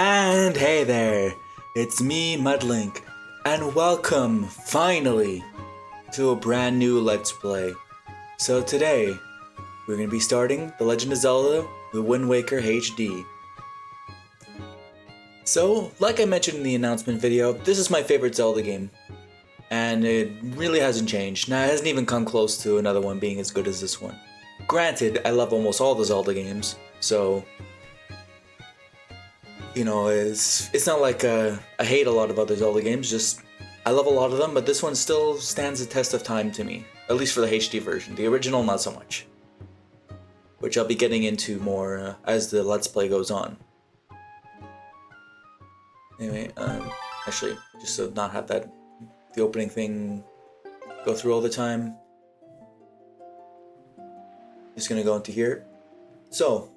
And hey there, it's me, Mudlink, and welcome, finally, to a brand new Let's Play. So today, we're going to be starting The Legend of Zelda, The Wind Waker HD. So, like I mentioned in the announcement video, this is my favorite Zelda game. And it really hasn't changed. Now, it hasn't even come close to another one being as good as this one. Granted, I love almost all the Zelda games, so you know, it's not like I hate a lot of other Zelda games, just I love a lot of them, but this one still stands the test of time to me, at least for the HD version. The original, not so much, which I'll be getting into more as the Let's Play goes on. Anyway, actually, just to not have the opening thing go through all the time, just gonna go into here. So,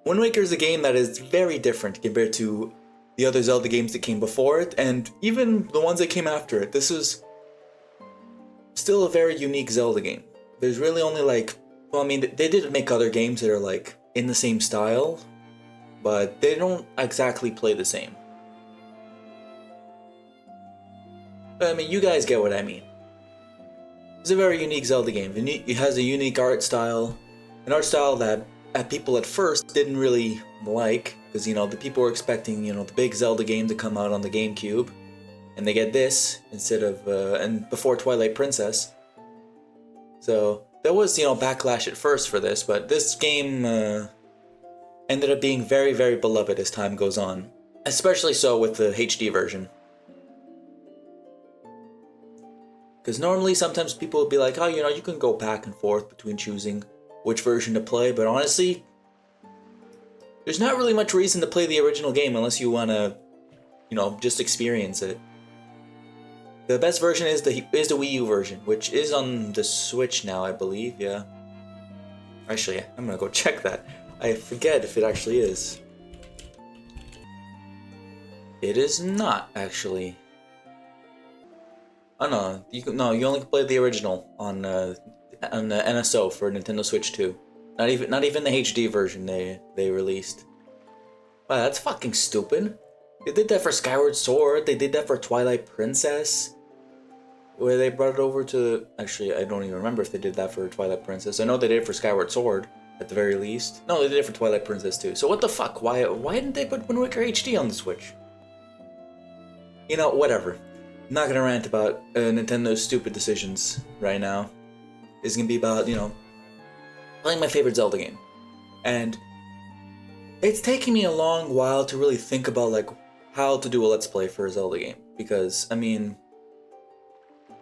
Wind Waker is a game that is very different compared to the other Zelda games that came before it, and even the ones that came after it. This is still a very unique Zelda game. There's really only well, I mean, they did make other games that are in the same style, but they don't exactly play the same. But I mean, you guys get what I mean. It's a very unique Zelda game. It has a unique art style, an art style that people at first didn't really like, because the people were expecting the big Zelda game to come out on the GameCube, and they get this instead of and before Twilight Princess. So there was backlash at first for this, but this game ended up being very, very beloved as time goes on, especially so with the HD version. Because normally sometimes people would be like, oh, you can go back and forth between choosing which version to play, but honestly, there's not really much reason to play the original game unless you want to, just experience it. The best version is the Wii U version, which is on the Switch now, I believe, yeah. Actually, I'm gonna go check that. I forget if it actually is. It is not, actually. Oh no, you only can play the original on the NSO for Nintendo Switch 2. Not even the HD version they released. Wow, that's fucking stupid. They did that for Skyward Sword, they did that for Twilight Princess, where they brought it over to... Actually, I don't even remember if they did that for Twilight Princess. I know they did it for Skyward Sword, at the very least. No, they did it for Twilight Princess too. So what the fuck? Why didn't they put Wind Waker HD on the Switch? Whatever. I'm not gonna rant about Nintendo's stupid decisions right now. It's gonna be about, playing my favorite Zelda game. And it's taken me a long while to really think about, how to do a Let's Play for a Zelda game. Because, I mean,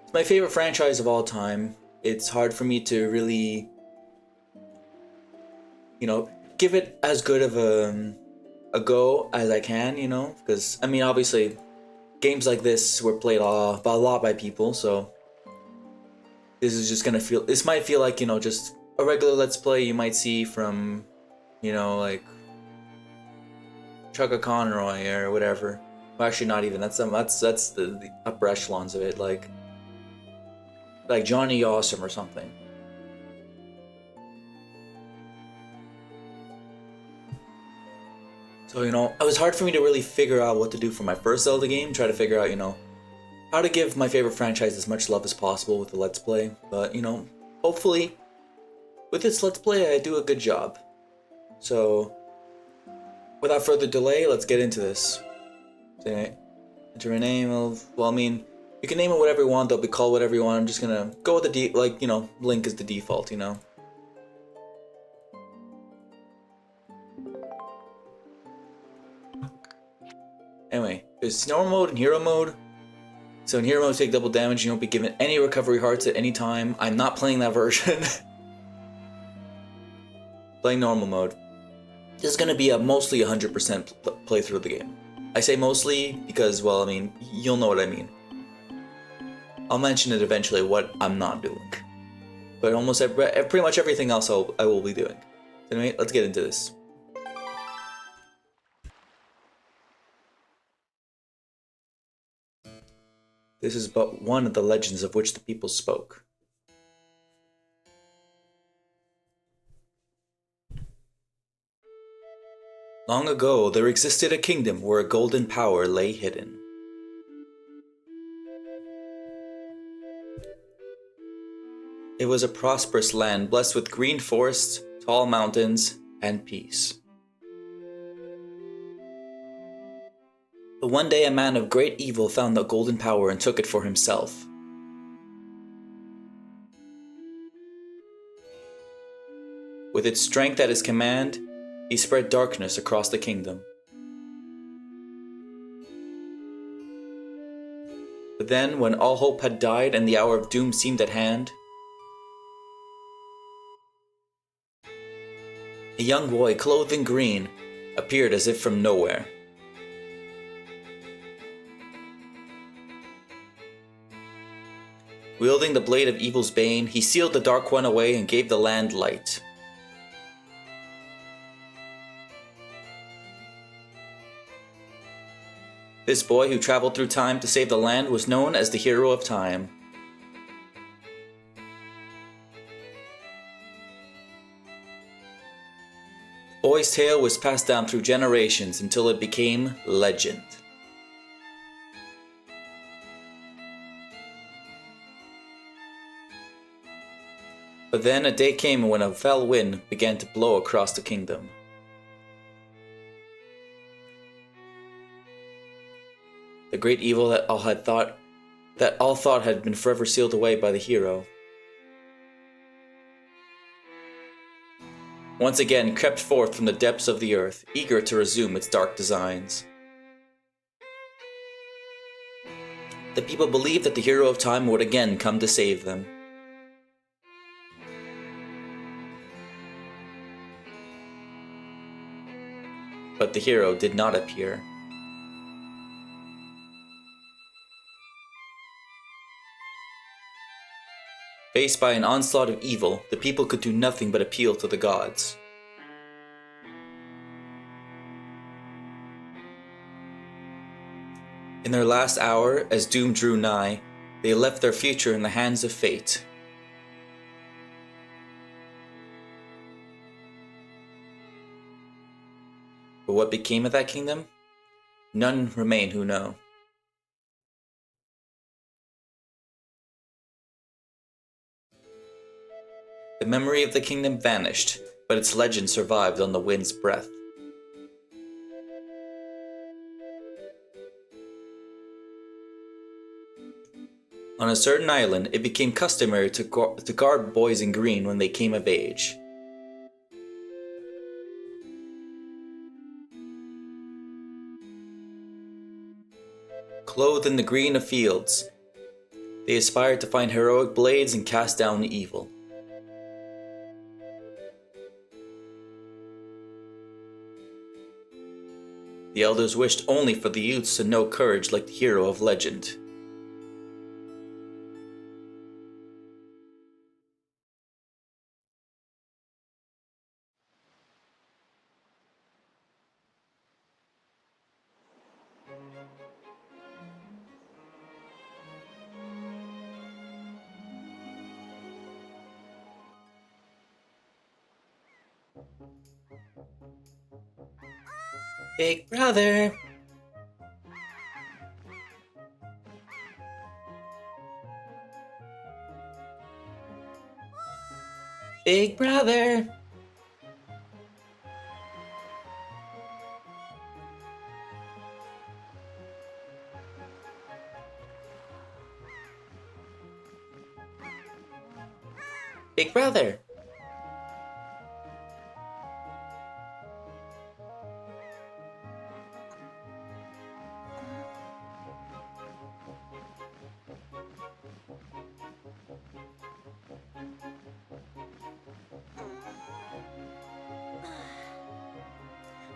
it's my favorite franchise of all time. It's hard for me to really, give it as good of a go as I can, Because, I mean, obviously, games like this were played a lot by people, so this might feel like, just a regular Let's Play you might see from, Chugga Conroy or whatever. Well, actually, not even. That's the upper echelons of it, like Johnny Awesome or something. So, it was hard for me to really figure out what to do for my first Zelda game, try to figure out, how to give my favorite franchise as much love as possible with the Let's Play. But, hopefully, with this Let's Play, I do a good job. So, without further delay, let's get into this. So, enter a name of... Well, I mean, you can name it whatever you want, they'll be called whatever you want. I'm just gonna go with the Link is the default, Anyway, there's normal mode and hero mode. So in hero mode, take double damage. You don't be given any recovery hearts at any time. I'm not playing that version. Playing normal mode. This is gonna be a mostly 100% playthrough of the game. I say mostly because, well, I mean, you'll know what I mean. I'll mention it eventually what I'm not doing. But pretty much everything else I will be doing. Anyway, let's get into this. This is but one of the legends of which the people spoke. Long ago, there existed a kingdom where a golden power lay hidden. It was a prosperous land blessed with green forests, tall mountains, and peace. But one day a man of great evil found the golden power and took it for himself. With its strength at his command, he spread darkness across the kingdom. But then, when all hope had died and the hour of doom seemed at hand, a young boy clothed in green appeared as if from nowhere. Wielding the blade of evil's bane, he sealed the Dark One away and gave the land light. This boy who traveled through time to save the land was known as the Hero of Time. The boy's tale was passed down through generations until it became legend. But then a day came when a fell wind began to blow across the kingdom. The great evil that all thought had been forever sealed away by the hero, once again crept forth from the depths of the earth, eager to resume its dark designs. The people believed that the Hero of Time would again come to save them. But the hero did not appear. Faced by an onslaught of evil, the people could do nothing but appeal to the gods. In their last hour, as doom drew nigh, they left their future in the hands of fate. But what became of that kingdom? None remain who know. The memory of the kingdom vanished, but its legend survived on the wind's breath. On a certain island, it became customary to guard boys in green when they came of age. Clothed in the green of fields, they aspired to find heroic blades and cast down evil. The elders wished only for the youths to know courage like the hero of legend. Big brother! Big brother! Big brother!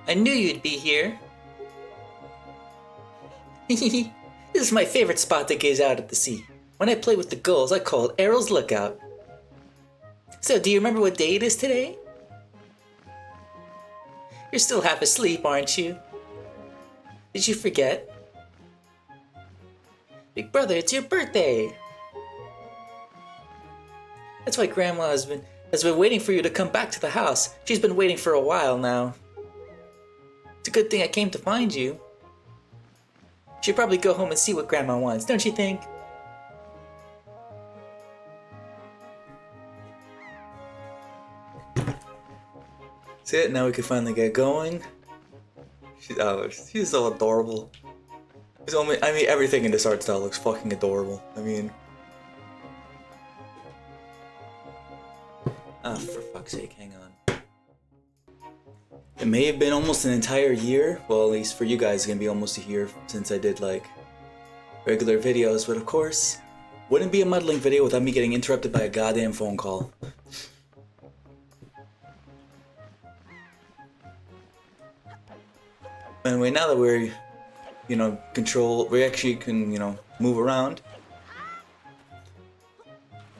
I knew you'd be here. This is my favorite spot to gaze out at the sea. When I play with the gulls, I call it Errol's Lookout. So, do you remember what day it is today? You're still half asleep, aren't you? Did you forget? Big brother, it's your birthday! That's why Grandma has been waiting for you to come back to the house. She's been waiting for a while now. It's a good thing I came to find you. Should probably go home and see what Grandma wants, don't you think? That's it, now we can finally get going. She's so adorable. I mean, everything in this art style looks fucking adorable. I mean... for fuck's sake, hang on. It may have been almost an entire year. Well, at least for you guys, it's gonna be almost a year since I did, like, regular videos. But of course, wouldn't be a Mudlink video without me getting interrupted by a goddamn phone call. Anyway, now that we're, you know, we actually can, you know, move around.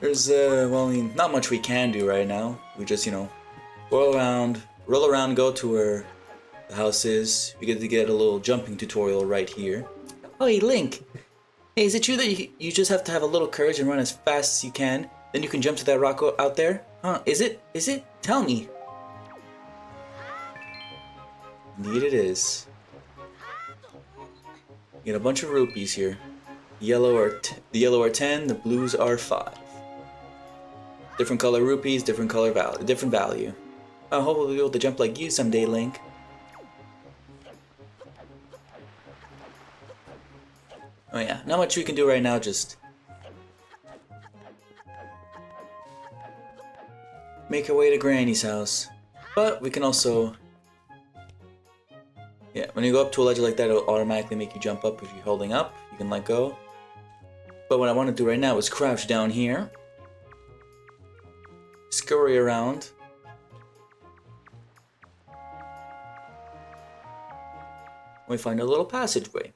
There's, well, I mean, not much we can do right now. We just, you know, roll around, go to where the house is. We get to get a little jumping tutorial right here. Oh, hey, Link! Hey, is it true that you just have to have a little courage and run as fast as you can? Then you can jump to that rock out there? Huh, is it? Is it? Tell me! Indeed it is. You get a bunch of rupees here. The yellow are 10, the blues are 5. Different color rupees, different value. I hope we'll be able to jump like you someday, Link. Oh yeah, not much we can do right now, just make our way to Granny's house. But we can also... Yeah, when you go up to a ledge like that, it'll automatically make you jump up if you're holding up. You can let go. But what I want to do right now is crouch down here. Scurry around. We find a little passageway.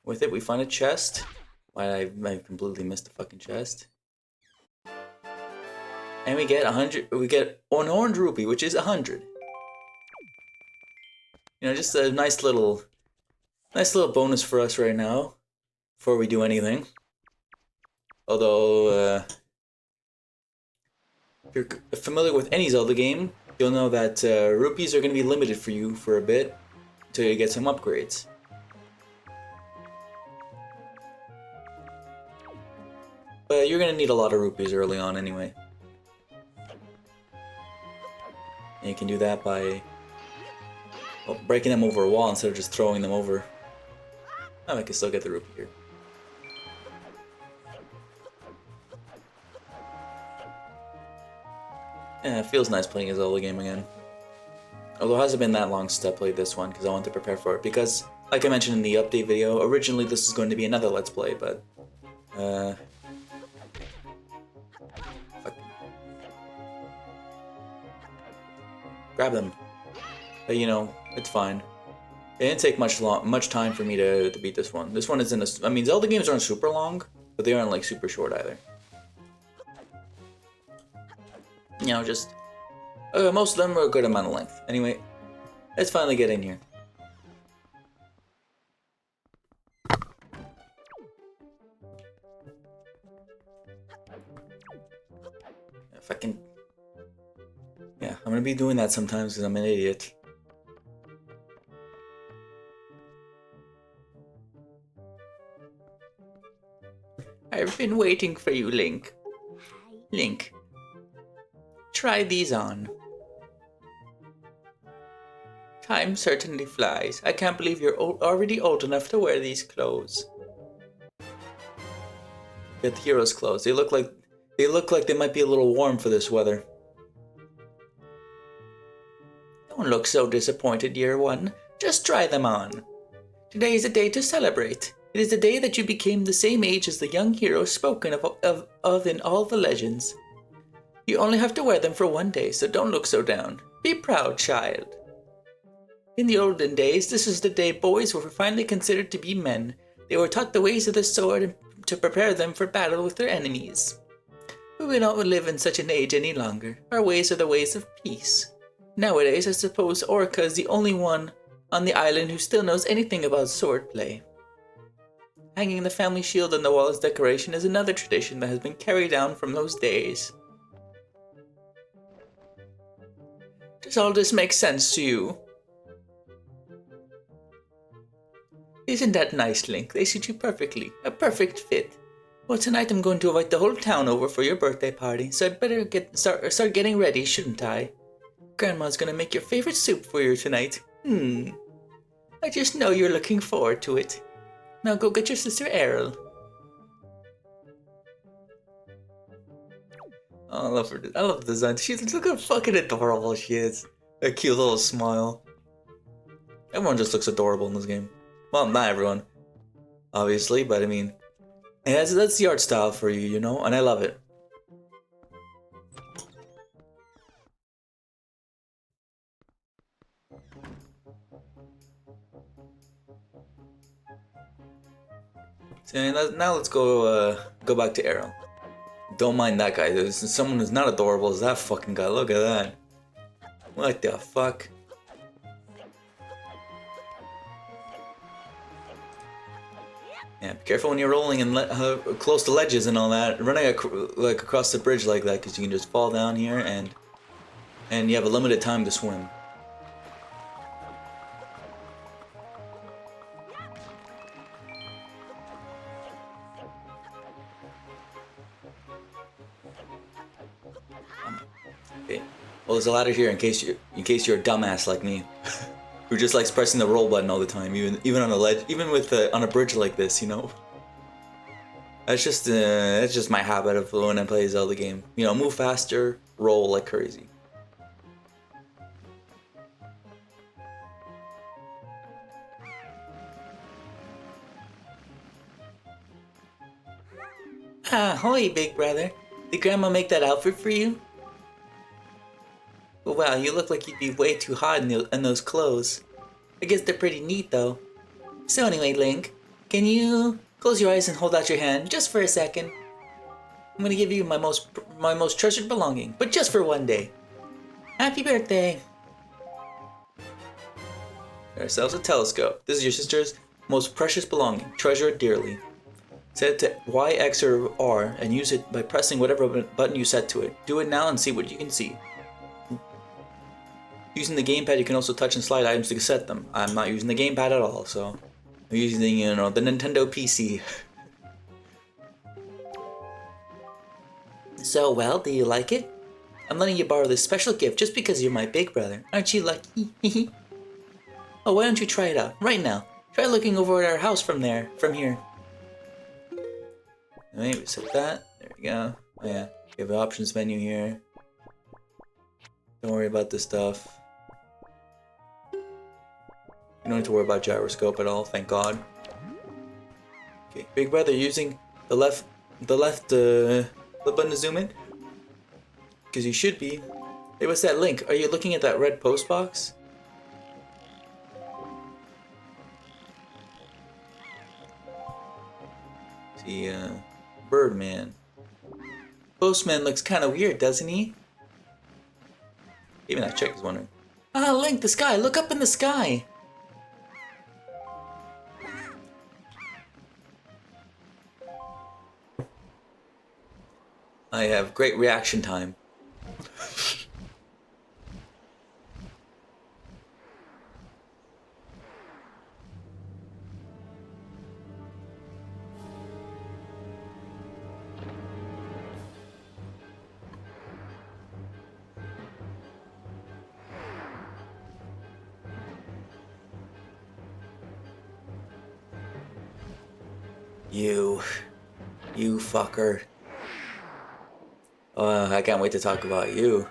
With it, we find a chest. Why I completely missed the fucking chest. And we get 100. We get an orange rupee, which is 100. You know, just a nice little bonus for us right now, before we do anything. Although, if you're familiar with any Zelda game, you'll know that rupees are going to be limited for you for a bit until you get some upgrades. But you're going to need a lot of rupees early on anyway. And you can do that by breaking them over a wall instead of just throwing them over. Oh, I can still get the rupee here. Yeah, it feels nice playing a Zelda game again. Although it hasn't been that long since I played this one, because I wanted to prepare for it. Because, like I mentioned in the update video, originally this was going to be another Let's Play, but... Fuck. Grab them. But, you know, it's fine. It didn't take much time for me to beat this one. This one isn't a... I mean, Zelda games aren't super long, but they aren't, like, super short either. You know, just... most of them are a good amount of length. Anyway, let's finally get in here. If I can... Yeah, I'm gonna be doing that sometimes because I'm an idiot. I've been waiting for you, Link. Link. Try these on. Time certainly flies. I can't believe you're already old enough to wear these clothes. Get the hero's clothes. They look like they might be a little warm for this weather. Don't look so disappointed, Year One. Just try them on. Today is a day to celebrate. It is the day that you became the same age as the young hero spoken of in all the legends. You only have to wear them for one day, so don't look so down. Be proud, child. In the olden days, this is the day boys were finally considered to be men. They were taught the ways of the sword to prepare them for battle with their enemies. But we don't live in such an age any longer. Our ways are the ways of peace. Nowadays, I suppose Orca is the only one on the island who still knows anything about swordplay. Hanging the family shield on the wall as decoration is another tradition that has been carried down from those days. Does all this make sense to you? Isn't that nice, Link? They suit you perfectly. A perfect fit. Well, tonight I'm going to invite the whole town over for your birthday party, so I'd better start getting ready, shouldn't I? Grandma's gonna make your favorite soup for you tonight. I just know you're looking forward to it. Now go get your sister Errol. Oh, I love her. I love the design. Look how fucking adorable she is. A cute little smile. Everyone just looks adorable in this game. Well, not everyone, obviously, but I mean, that's the art style for you, you know, and I love it. So now let's go back to Arrow. Don't mind that guy. There's someone who's not adorable as that fucking guy. Look at that. What the fuck? Yeah, be careful when you're rolling and close to ledges and all that. Running across the bridge like that, because you can just fall down here and you have a limited time to swim. Okay. Well, there's a ladder here in case you're a dumbass like me, who just likes pressing the roll button all the time, even on a ledge, even with on a bridge like this, you know. That's just my habit of when I play a Zelda game. You know, move faster, roll like crazy. Ahoy, big brother. Did Grandma make that outfit for you? Oh, wow, you look like you'd be way too hot in those clothes. I guess they're pretty neat, though. So anyway, Link, can you close your eyes and hold out your hand just for a second? I'm gonna give you my most treasured belonging, but just for one day. Happy birthday! Get ourselves a telescope. This is your sister's most precious belonging. Treasure it dearly. Set it to Y, X, or R and use it by pressing whatever button you set to it. Do it now and see what you can see. Using the gamepad, you can also touch and slide items to set them. I'm not using the gamepad at all, so I'm using the, you know, the Nintendo PC. So, well, do you like it? I'm letting you borrow this special gift just because you're my big brother. Aren't you lucky? Oh, why don't you try it out right now? Try looking over at our house from here. Alright, we set that. There we go. Oh yeah, we have an options menu here. Don't worry about this stuff. You don't need to worry about gyroscope at all, thank God. Okay, big brother, using the left button to zoom in? Because you should be. Hey, what's that, Link? Are you looking at that red post box? See, Birdman. Postman looks kind of weird, doesn't he? Even that chick is wondering. Ah, Link, the sky! Look up in the sky! I have great reaction time. You fucker. I can't wait to talk about you.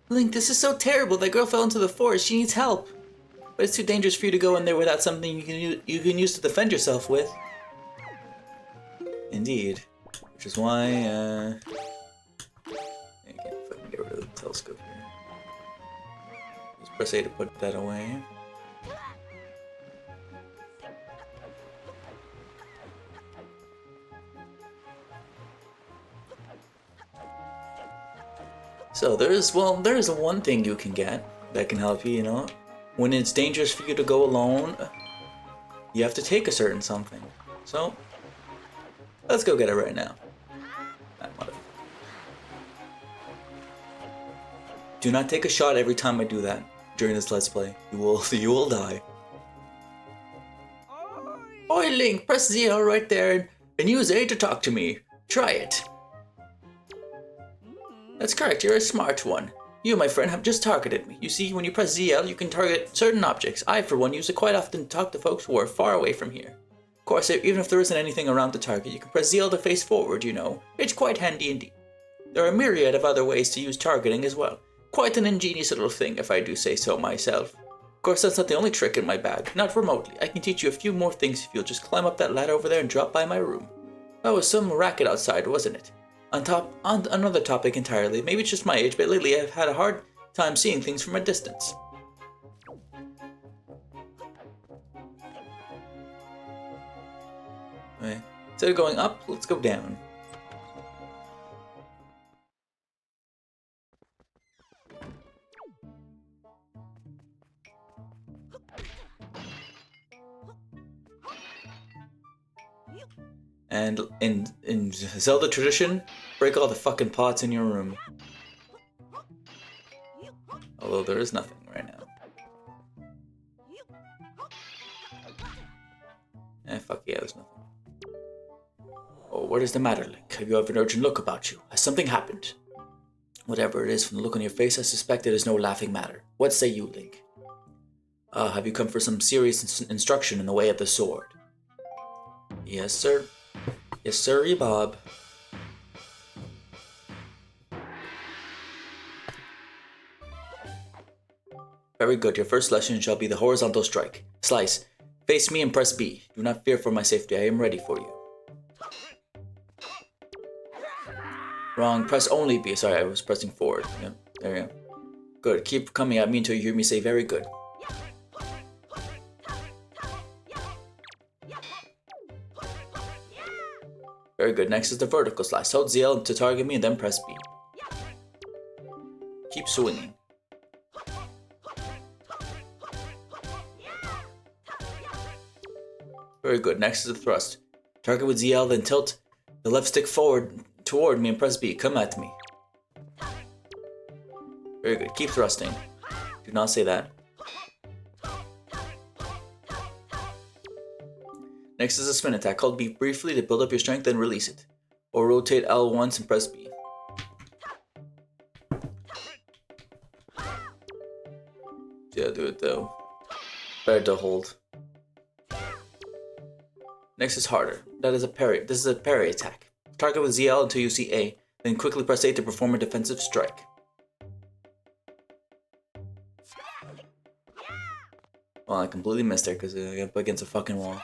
Link, this is so terrible. That girl fell into the forest. She needs help. But it's too dangerous for you to go in there without something you can use to defend yourself with. Indeed. Which is why, I can't fucking get rid of the telescope here. Just press A to put that away. So there's one thing you can get that can help you, you know. When it's dangerous for you to go alone you have to take a certain something. So, let's go get it right now. Do not take a shot every time I do that during this Let's Play. You will die. Oi, Link, press ZL right there and use A to talk to me. Try it. That's correct, you're a smart one. You, my friend, have just targeted me. You see, when you press ZL, you can target certain objects. I, for one, use it quite often to talk to folks who are far away from here. Of course, even if there isn't anything around the target, you can press ZL to face forward, you know. It's quite handy indeed. There are a myriad of other ways to use targeting as well. Quite an ingenious little thing, if I do say so myself. Of course, that's not the only trick in my bag. Not remotely. I can teach you a few more things if you'll just climb up that ladder over there and drop by my room. That was some racket outside, wasn't it? On another topic entirely, maybe it's just my age, but lately I've had a hard time seeing things from a distance. Okay. Instead of going up, let's go down. And in Zelda tradition, break all the fucking pots in your room. Although there is nothing right now. Fuck yeah, there's nothing. Oh, what is the matter, Link? Have you have an urgent look about you? Has something happened? Whatever it is, from the look on your face, I suspect it is no laughing matter. What say you, Link? Have you come for some serious instruction in the way of the sword? Yes, sir. Yes, sir, Bob. Very good. Your first lesson shall be the horizontal strike. Slice. Face me and press B. Do not fear for my safety. I am ready for you. Wrong. Press only B. Sorry, I was pressing forward. Yep, there you go. Good. Keep coming at me until you hear me say very good. Very good. Next is the vertical slice. Hold ZL to target me and then press B. Keep swinging. Very good. Next is the thrust. Target with ZL, then tilt the left stick forward toward me and press B. Come at me. Very good. Keep thrusting. Do not say that. Next is a spin attack. Hold B briefly to build up your strength, then release it. Or rotate L once and press B. Yeah, do it though. Better to hold. Next is harder. That is a parry. This is a parry attack. Target with ZL until you see A, then quickly press A to perform a defensive strike. Well, I completely missed it because I got up against a fucking wall.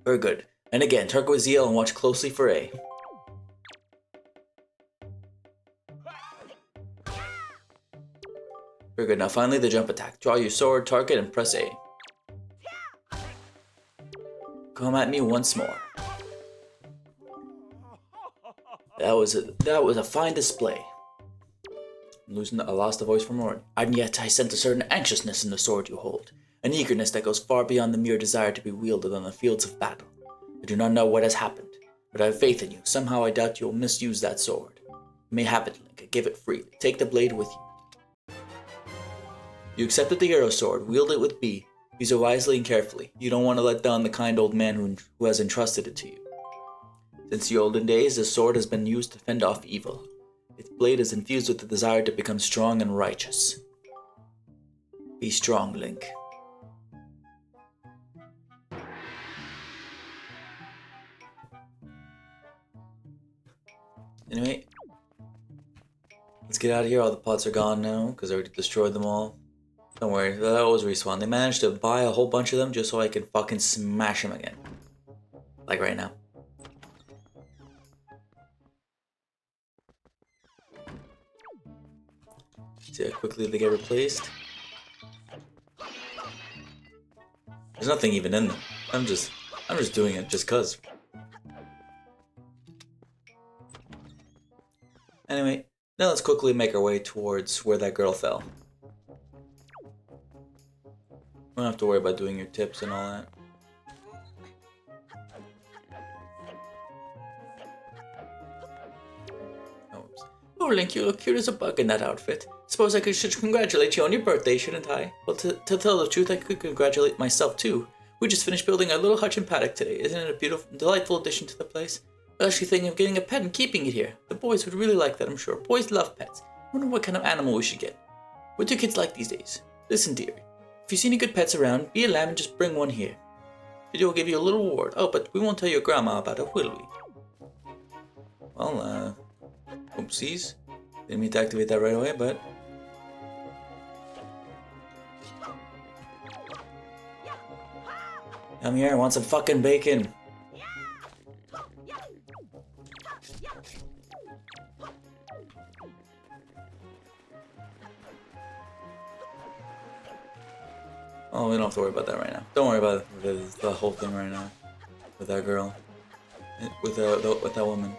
Very good. And again, target with ZL and watch closely for A. Very good. Now finally the jump attack. Draw your sword, target, and press A. Come at me once more. That was a fine display. I lost the voice from Rory. And yet I sense a certain anxiousness in the sword you hold. An eagerness that goes far beyond the mere desire to be wielded on the fields of battle. I do not know what has happened, but I have faith in you. Somehow I doubt you will misuse that sword. You may have it, Link. I give it freely. Take the blade with you. You accepted the hero sword. Wield it with B. Use it wisely and carefully. You don't want to let down the kind old man who has entrusted it to you. Since the olden days, this sword has been used to fend off evil. Its blade is infused with the desire to become strong and righteous. Be strong, Link. Anyway, let's get out of here. All the pots are gone now because I already destroyed them all. Don't worry, they'll always respawn. They managed to buy a whole bunch of them just so I can fucking smash them again. Like right now. See how quickly they get replaced. There's nothing even in them. I'm just doing it just cause. Anyway, now let's quickly make our way towards where that girl fell. don't have to worry about doing your tips and all that. Oh, Link, you look cute as a bug in that outfit. Suppose I should congratulate you on your birthday, shouldn't I? Well, to tell the truth, I could congratulate myself too. We just finished building our little hutch and paddock today. Isn't it a beautiful, delightful addition to the place? I was actually thinking of getting a pet and keeping it here. The boys would really like that, I'm sure. Boys love pets. I wonder what kind of animal we should get. What do kids like these days? Listen, dearie. If you see any good pets around, be a lamb and just bring one here. Video will give you a little reward. Oh, but we won't tell your grandma about it, will we? Well, oopsies. Didn't mean to activate that right away, but... Come here, I want some fucking bacon. Oh, we don't have to worry about that right now. Don't worry about the whole thing right now. With that girl. With that woman.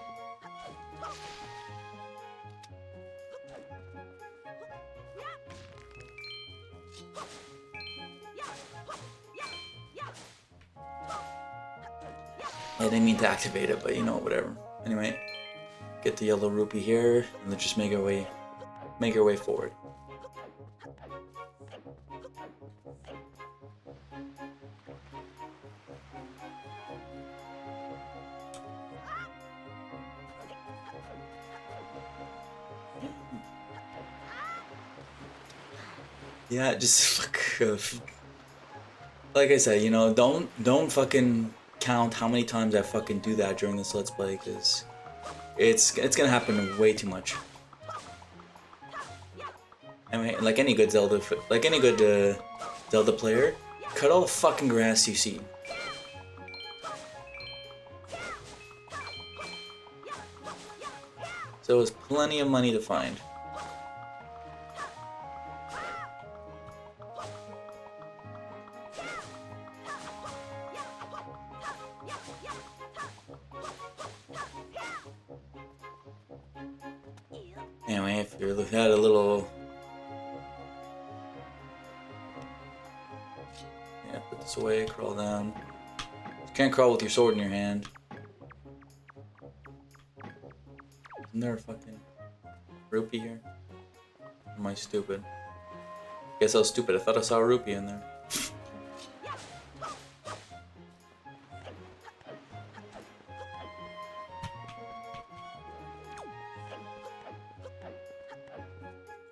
I didn't mean to activate it, but you know, whatever. Anyway, get the yellow rupee here, and let's just make our way forward. Yeah, just like I said, you know, don't fucking count how many times I fucking do that during this Let's Play, because it's gonna happen way too much. Anyway, like any good Zelda player, cut all the fucking grass you see. So there's plenty of money to find. Anyway, if you're looking at a little... Yeah, put this away, crawl down. You can't crawl with your sword in your hand. Isn't there a fucking rupee here? Am I stupid? Guess I was stupid, I thought I saw a rupee in there.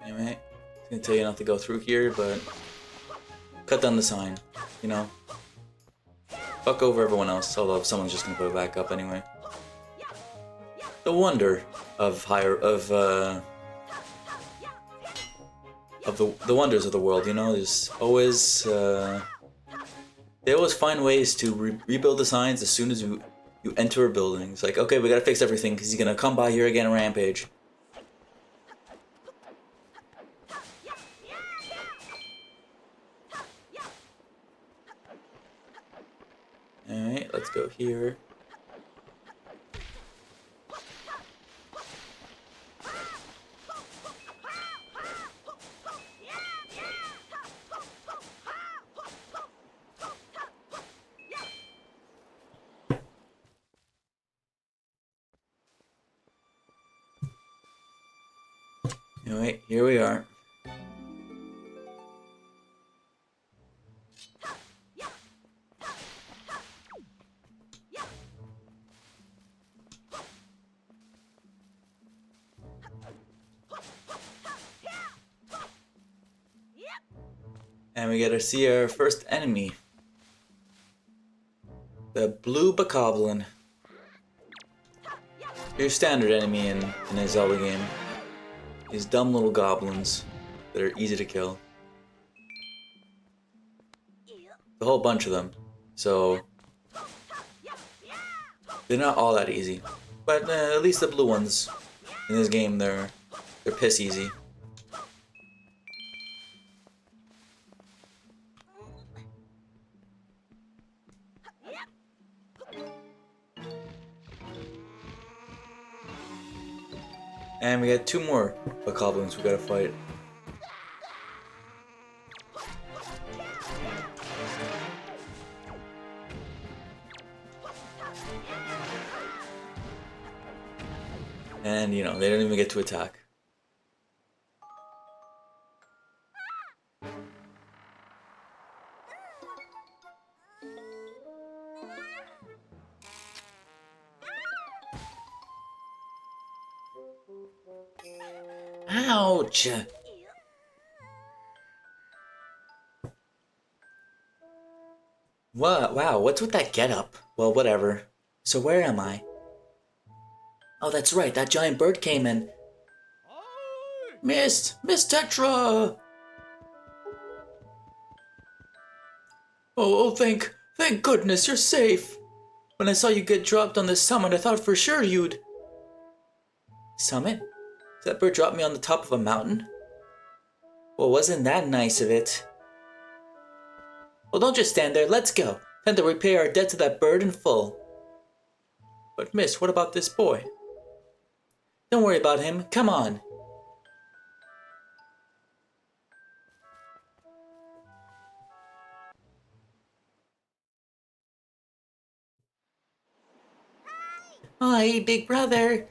Anyway, it's gonna tell you not to go through here, but cut down the sign, you know? Fuck over everyone else, although someone's just gonna put it back up anyway. The wonder of the wonders of the world, you know? There's always they always find ways to rebuild the signs as soon as you enter a building. It's like, okay, we gotta fix everything because he's gonna come by here again and rampage. Alright, let's go here. Anyway, here we are. And we get to see our first enemy. The Blue Bokoblin. Your standard enemy in a Zelda game. These dumb little goblins that are easy to kill. A whole bunch of them. So they're not all that easy. But at least the blue ones in this game, they're piss easy. And we got two more Bokoblins we gotta fight. And, you know, they don't even get to attack. Ouch! Wow, what's with that getup? Well, whatever. So where am I? Oh, that's right, that giant bird came in. Miss Tetra! Oh, thank goodness you're safe. When I saw you get dropped on this summit, I thought for sure you'd... Summit? Did that bird drop me on the top of a mountain? Well, wasn't that nice of it? Well, don't just stand there, let's go. Time to repay our debt to that bird in full. But miss, what about this boy? Don't worry about him, come on. Hi, big brother.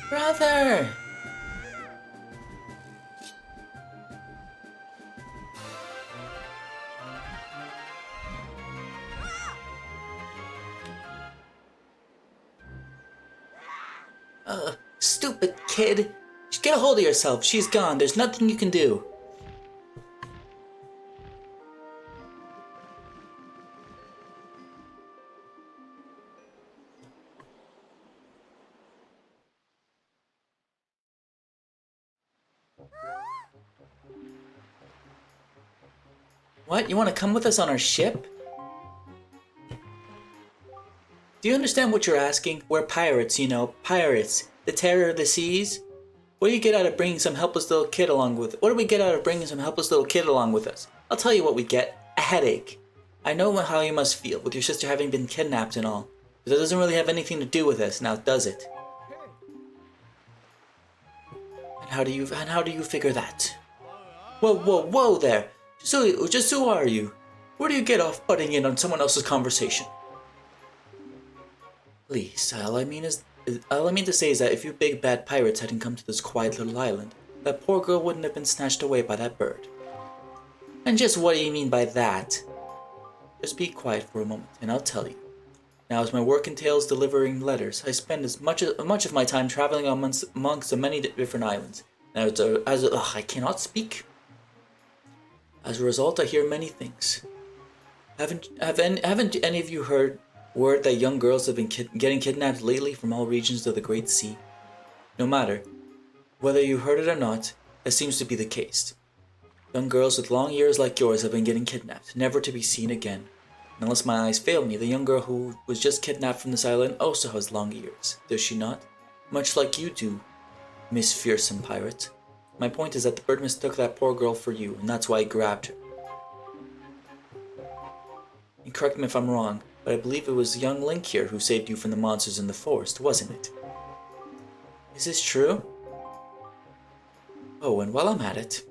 Brother! Stupid kid. Just get a hold of yourself. She's gone. There's nothing you can do. What? You want to come with us on our ship? Do you understand what you're asking? We're pirates, you know. Pirates. The terror of the seas. What do you get out of bringing some helpless little kid along with... What do we get out of bringing some helpless little kid along with us? I'll tell you what we get. A headache. I know how you must feel, with your sister having been kidnapped and all. But that doesn't really have anything to do with us, now does it? And how do you figure that? Whoa there! Just who are you? Where do you get off butting in on someone else's conversation? Please, all I mean to say is that if you big bad pirates hadn't come to this quiet little island, that poor girl wouldn't have been snatched away by that bird. And just what do you mean by that? Just be quiet for a moment, and I'll tell you. Now, as my work entails delivering letters, I spend much of my time traveling amongst the many different islands. Now, I cannot speak. As a result, I hear many things. Haven't any of you heard word that young girls have been getting kidnapped lately from all regions of the Great Sea? No matter whether you heard it or not, that seems to be the case. Young girls with long ears like yours have been getting kidnapped, never to be seen again. And unless my eyes fail me, the young girl who was just kidnapped from this island also has long ears, does she not? Much like you do, Miss Fearsome Pirate. My point is that the bird mistook that poor girl for you, and that's why he grabbed her. And correct me if I'm wrong, but I believe it was young Link here who saved you from the monsters in the forest, wasn't it? Is this true? Oh, and while I'm at it,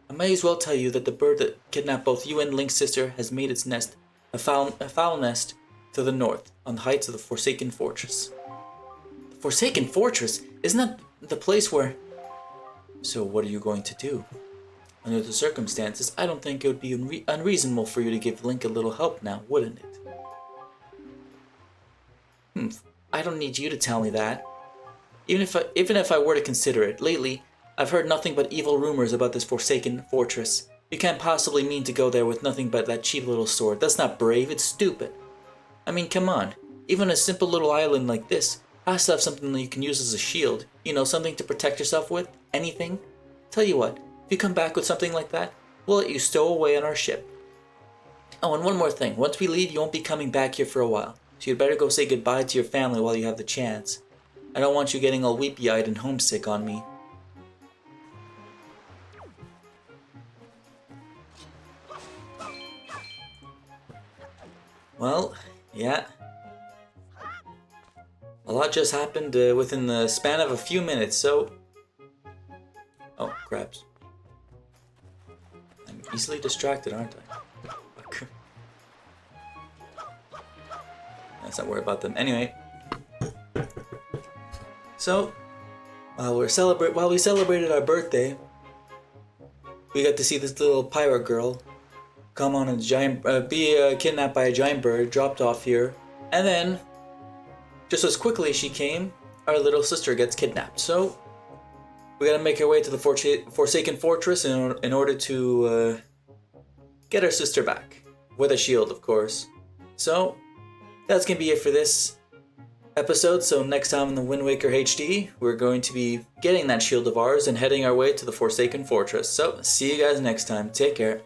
I may as well tell you that the bird that kidnapped both you and Link's sister has made its nest, a foul nest, to the north, on the heights of the Forsaken Fortress. The Forsaken Fortress? Isn't that the place where... So what are you going to do? Under the circumstances, I don't think it would be unreasonable for you to give Link a little help now, wouldn't it? I don't need you to tell me that. Even if I were to consider it, lately, I've heard nothing but evil rumors about this Forsaken Fortress. You can't possibly mean to go there with nothing but that cheap little sword. That's not brave, it's stupid. I mean, come on. Even a simple little island like this has to have something that you can use as a shield. You know, something to protect yourself with. Anything. Tell you what, if you come back with something like that, we'll let you stow away on our ship. Oh, and one more thing. Once we leave, you won't be coming back here for a while. So you'd better go say goodbye to your family while you have the chance. I don't want you getting all weepy-eyed and homesick on me. Well, yeah. A lot just happened within the span of a few minutes, so... Oh, crabs. I'm easily distracted, aren't I? Let's not worry about them. Anyway. So, while we celebrated our birthday, we got to see this little pirate girl come on a giant, be kidnapped by a giant bird, dropped off here, and then, just as quickly as she came, our little sister gets kidnapped. So, we gotta make our way to the Forsaken Fortress in order to get our sister back. With a shield, of course. So, that's gonna be it for this episode. So next time in the Wind Waker HD, we're going to be getting that shield of ours and heading our way to the Forsaken Fortress. So, see you guys next time. Take care.